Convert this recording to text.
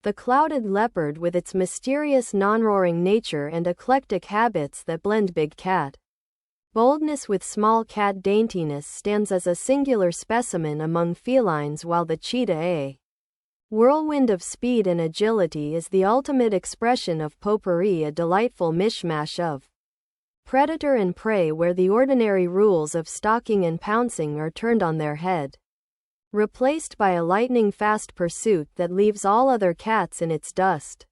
The clouded leopard with its mysterious non-roaring nature and eclectic habits that blend big cat boldness with small cat daintiness stands as a singular specimen among felines, while the cheetah, a whirlwind of speed and agility, is the ultimate expression of potpourri, a delightful mishmash of predator and prey where the ordinary rules of stalking and pouncing are turned on their head, replaced by a lightning-fast pursuit that leaves all other cats in its dust.